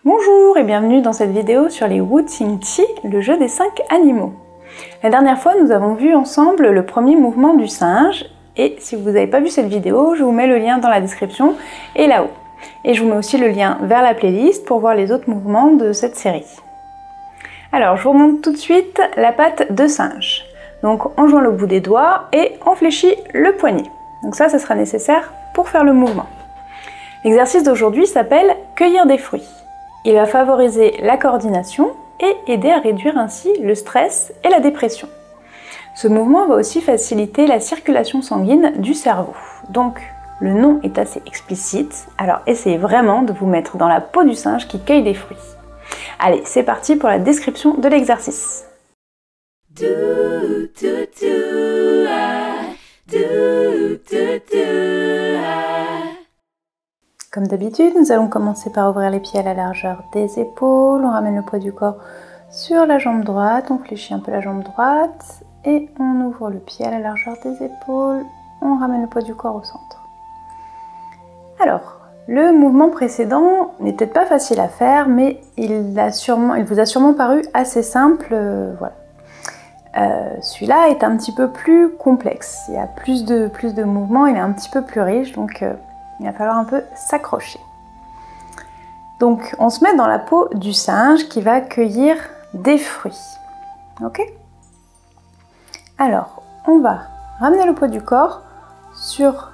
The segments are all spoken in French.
Bonjour et bienvenue dans cette vidéo sur les Wu Ting Chi, le jeu des 5 animaux. La dernière fois, nous avons vu ensemble le premier mouvement du singe et si vous n'avez pas vu cette vidéo, je vous mets le lien dans la description et là-haut. Et je vous mets aussi le lien vers la playlist pour voir les autres mouvements de cette série. Alors, je vous remonte tout de suite la patte de singe. Donc, on joint le bout des doigts et on fléchit le poignet. Donc ça sera nécessaire pour faire le mouvement. L'exercice d'aujourd'hui s'appelle « Cueillir des fruits ». Il va favoriser la coordination et aider à réduire ainsi le stress et la dépression. Ce mouvement va aussi faciliter la circulation sanguine du cerveau. Donc, le nom est assez explicite, alors essayez vraiment de vous mettre dans la peau du singe qui cueille des fruits. Allez, c'est parti pour la description de l'exercice. Comme d'habitude, nous allons commencer par ouvrir les pieds à la largeur des épaules, on ramène le poids du corps sur la jambe droite, on fléchit un peu la jambe droite et on ouvre le pied à la largeur des épaules, on ramène le poids du corps au centre. Alors, le mouvement précédent n'est peut-être pas facile à faire, mais il vous a sûrement paru assez simple, voilà. Celui-là est un petit peu plus complexe, il y a plus de mouvements, il est un petit peu plus riche, donc il va falloir un peu s'accrocher. Donc on se met dans la peau du singe qui va cueillir des fruits. Ok? Alors, on va ramener le poids du corps sur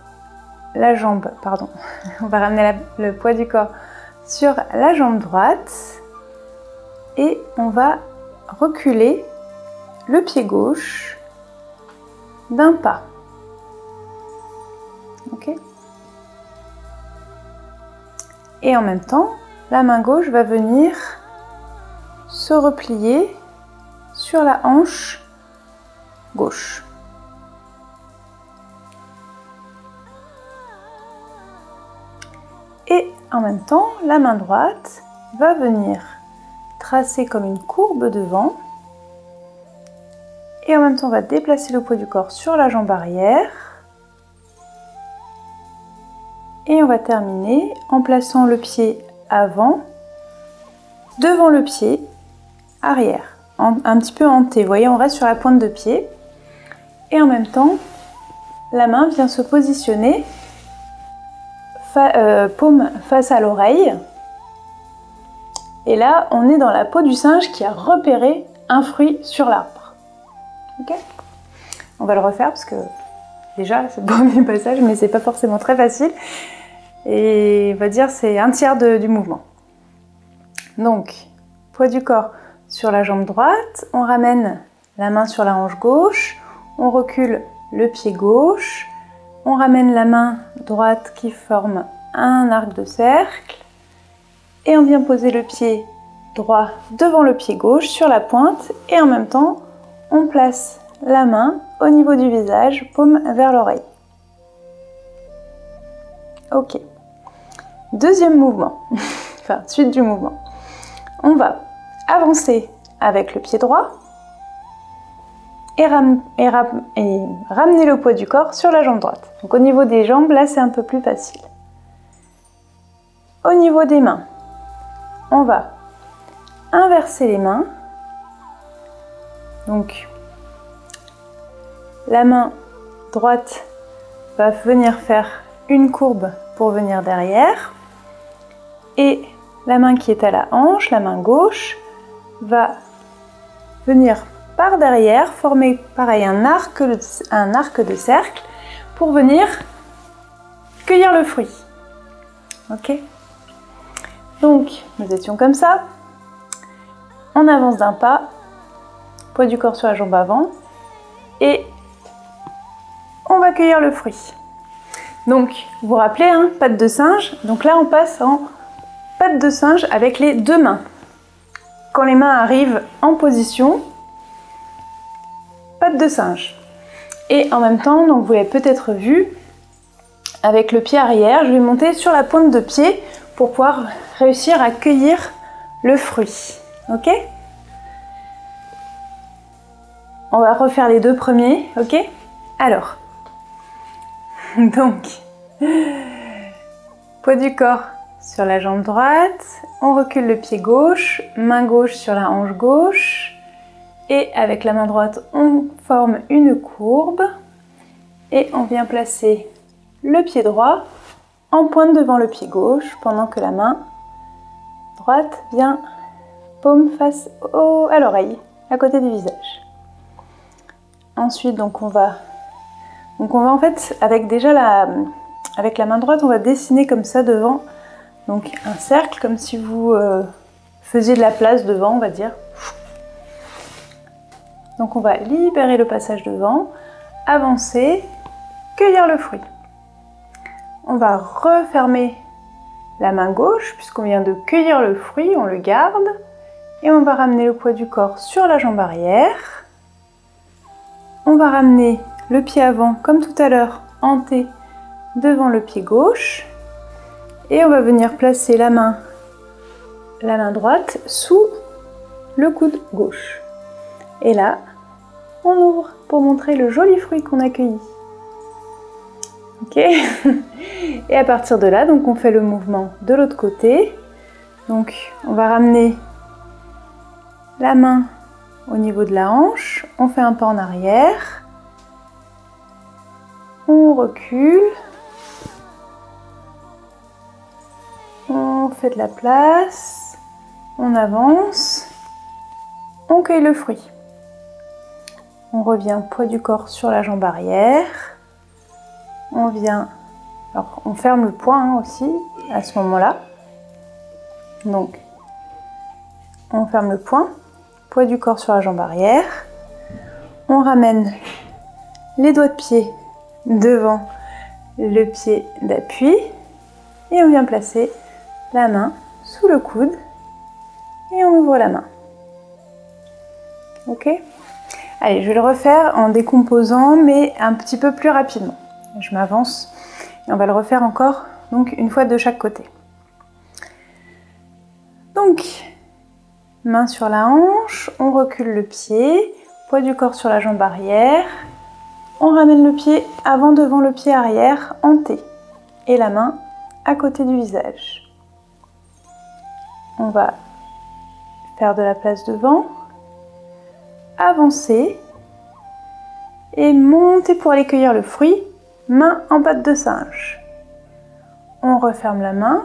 la jambe, pardon, on va ramener le poids du corps sur la jambe droite et on va reculer le pied gauche d'un pas. Ok? Et en même temps, la main gauche va venir se replier sur la hanche gauche. Et en même temps, la main droite va venir tracer comme une courbe devant. Et en même temps, on va déplacer le poids du corps sur la jambe arrière. Et on va terminer en plaçant le pied avant, devant le pied arrière, un petit peu en T. Vous voyez, on reste sur la pointe de pied. Et en même temps, la main vient se positionner paume face à l'oreille. Et là, on est dans la peau du singe qui a repéré un fruit sur l'arbre. Ok ? On va le refaire parce que déjà, c'est le premier passage, mais c'est pas forcément très facile. Et on va dire c'est un tiers du mouvement. Donc, poids du corps sur la jambe droite, on ramène la main sur la hanche gauche, on recule le pied gauche, on ramène la main droite qui forme un arc de cercle et on vient poser le pied droit devant le pied gauche sur la pointe et en même temps, on place la main au niveau du visage, paume vers l'oreille. Ok. Deuxième mouvement, enfin suite du mouvement. On va avancer avec le pied droit et ramener le poids du corps sur la jambe droite. Donc au niveau des jambes, là c'est un peu plus facile. Au niveau des mains, on va inverser les mains. Donc la main droite va venir faire une courbe pour venir derrière et la main qui est à la hanche, la main gauche, va venir par derrière, former pareil un arc de cercle pour venir cueillir le fruit. Ok? Donc, nous étions comme ça. On avance d'un pas, poids du corps sur la jambe avant et on va cueillir le fruit. Donc, vous vous rappelez, hein, patte de singe. Donc là, on passe en patte de singe avec les deux mains. Quand les mains arrivent en position, patte de singe. Et en même temps, donc vous l'avez peut-être vu, avec le pied arrière, je vais monter sur la pointe de pied pour pouvoir réussir à cueillir le fruit. Ok? On va refaire les deux premiers, ok? Alors, donc, poids du corps sur la jambe droite, on recule le pied gauche, main gauche sur la hanche gauche, et avec la main droite, on forme une courbe, et on vient placer le pied droit en pointe devant le pied gauche, pendant que la main droite vient paume face à l'oreille, à côté du visage. Ensuite, donc on va en fait, avec la main droite, on va dessiner comme ça devant, donc un cercle, comme si vous faisiez de la place devant, on va dire. Donc on va libérer le passage devant, avancer, cueillir le fruit. On va refermer la main gauche, puisqu'on vient de cueillir le fruit, on le garde, et on va ramener le poids du corps sur la jambe arrière. On va ramener le pied avant, comme tout à l'heure, en T, devant le pied gauche. Et on va venir placer la main droite sous le coude gauche. Et là, on ouvre pour montrer le joli fruit qu'on a cueilli. Ok. Et à partir de là, donc on fait le mouvement de l'autre côté. Donc on va ramener la main au niveau de la hanche, on fait un pas en arrière, on recule, on fait de la place, on avance, on cueille le fruit. On revient poids du corps sur la jambe arrière, on ferme le poing aussi à ce moment-là. Donc on ferme le poing, poids du corps sur la jambe arrière, on ramène les doigts de pied devant le pied d'appui et on vient placer la main sous le coude et on ouvre la main. Ok? Allez, je vais le refaire en décomposant mais un petit peu plus rapidement. Je m'avance et on va le refaire encore, donc une fois de chaque côté. Donc, main sur la hanche, on recule le pied, poids du corps sur la jambe arrière, on ramène le pied avant devant le pied arrière en T et la main à côté du visage. On va faire de la place devant, avancer et monter pour aller cueillir le fruit, main en patte de singe. On referme la main,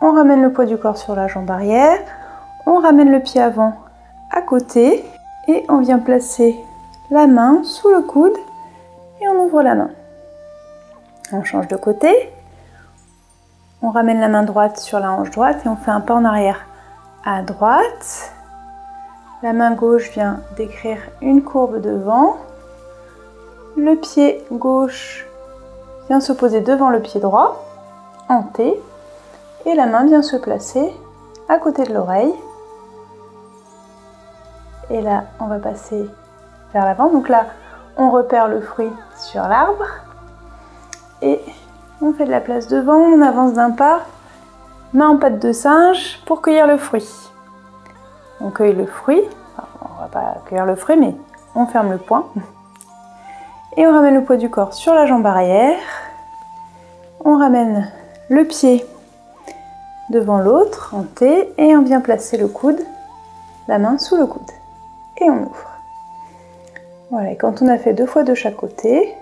on ramène le poids du corps sur la jambe arrière, on ramène le pied avant à côté et on vient placer la main sous le coude et on ouvre la main. On change de côté, on ramène la main droite sur la hanche droite et on fait un pas en arrière à droite. La main gauche vient d'écrire une courbe devant. Le pied gauche vient se poser devant le pied droit en T et la main vient se placer à côté de l'oreille. Et là, on va passer vers l'avant. Donc là, on repère le fruit sur l'arbre. Et on fait de la place devant, on avance d'un pas, main en patte de singe pour cueillir le fruit. On cueille le fruit, enfin, on va pas cueillir le fruit, mais on ferme le poing. Et on ramène le poids du corps sur la jambe arrière. On ramène le pied devant l'autre en T et on vient placer le coude, la main sous le coude. Et on ouvre. Voilà, et quand on a fait 2 fois de chaque côté,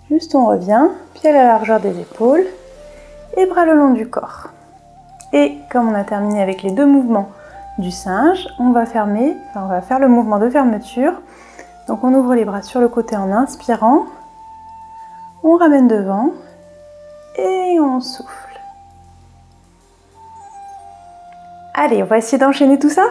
juste on revient, pied à la largeur des épaules et bras le long du corps. Et comme on a terminé avec les 2 mouvements du singe, on va faire le mouvement de fermeture. Donc on ouvre les bras sur le côté en inspirant, on ramène devant et on souffle. Allez, on va essayer d'enchaîner tout ça.